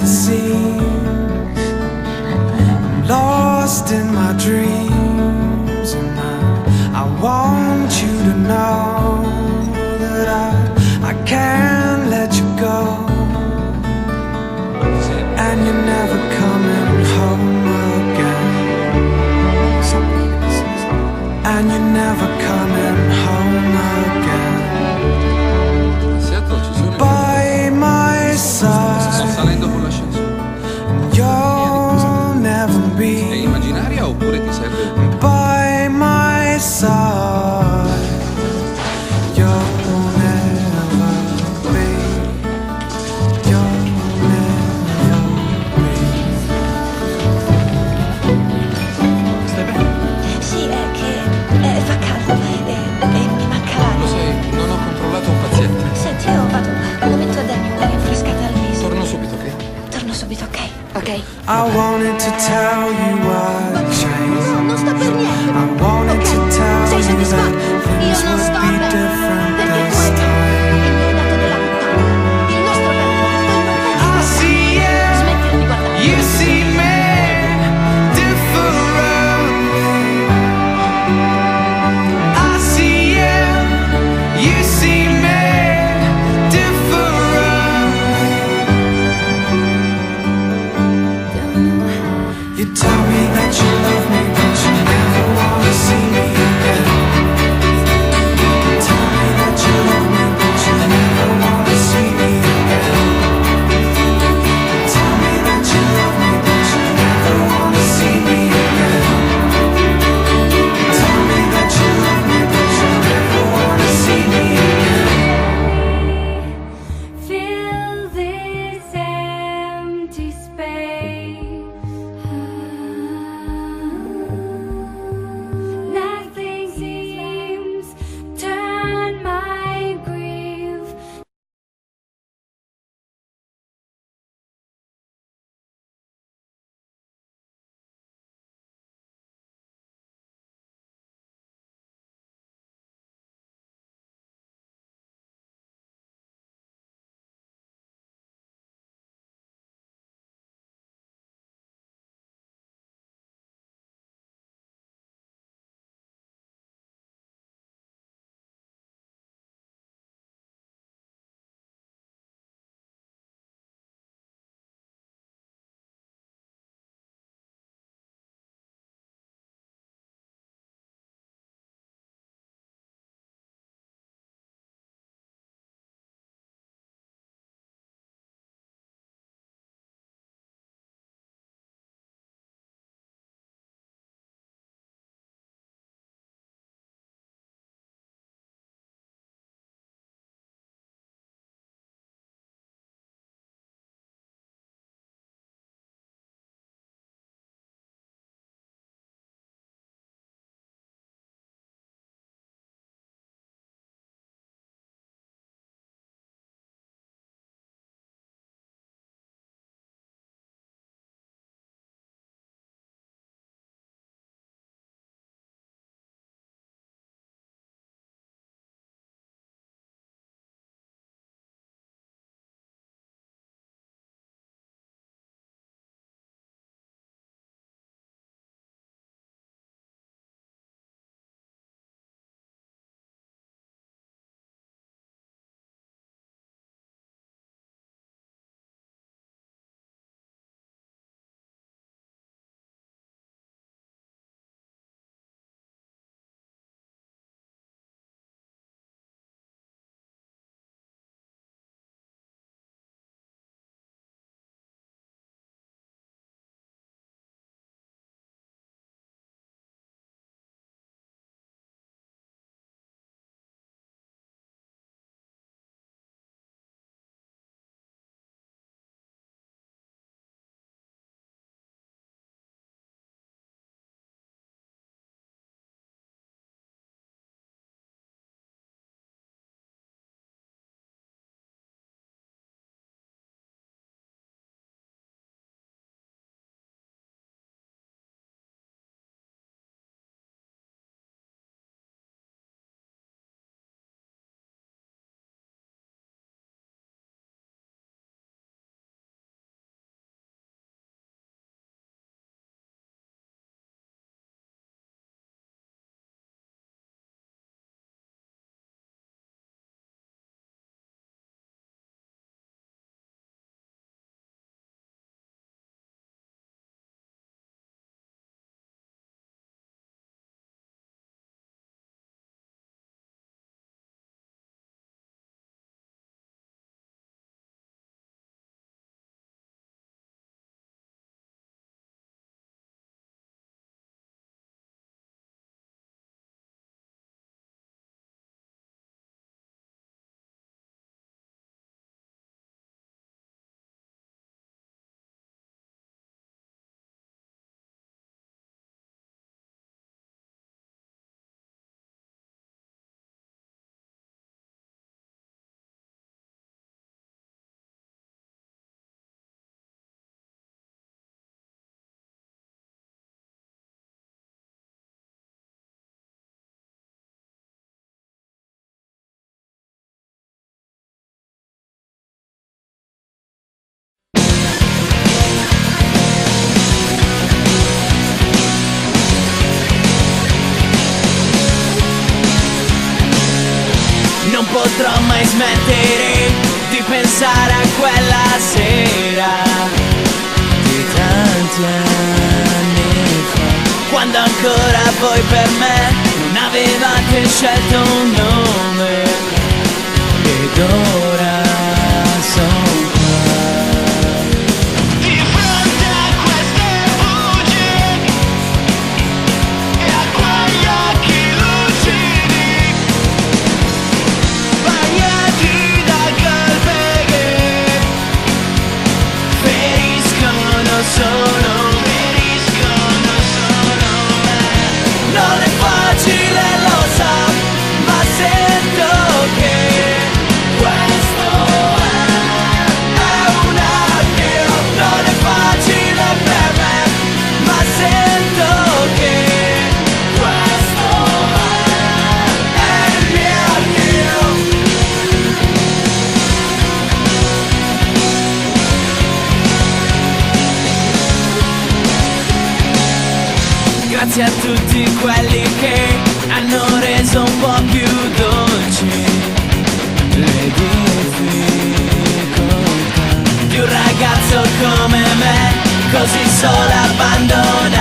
the seams. I'm lost in my dreams, and I want you to know that I can't let you go. And you're never coming home again. And you're never coming home again. By my side. Sto salendo con l'ascensore. You'll never È be immaginaria oppure ti serve? by my side. You'll never be. You'll never be. Stai bene? Sì, è che fa caldo e mi manca Lo l'aria. sai, non ho controllato un paziente. Senti, io vado, lo metto a Daniel una rinfrescata al viso. Torno subito, ok? Torno subito, ok? Ok? I wanted to tell you what changed. No, non sto per niente. I wanted to tell Sei you soddisfatto? that Io things non would sto be per different perché tu this hai time. il mio dato della puttana. Il nostro bello. Poi non pensi I a see you, smettila di guardare. you see me differently. I see you see me differently. You tell me potrò mai smettere di pensare a quella sera di tanti anni fa, quando ancora voi per me non avevate scelto un nome, ed ora sono qua di fronte a queste bugie e a quegli occhi lucidi, bagnati da colpe che feriscono solo me. Non è facile, lo so, ma sento che questo è un addio. Non è facile per me, ma sento che questo è il mio addio. Grazie a tutti quelli che hanno reso un po' più dolci le difficoltà di un ragazzo come me, così solo, abbandonato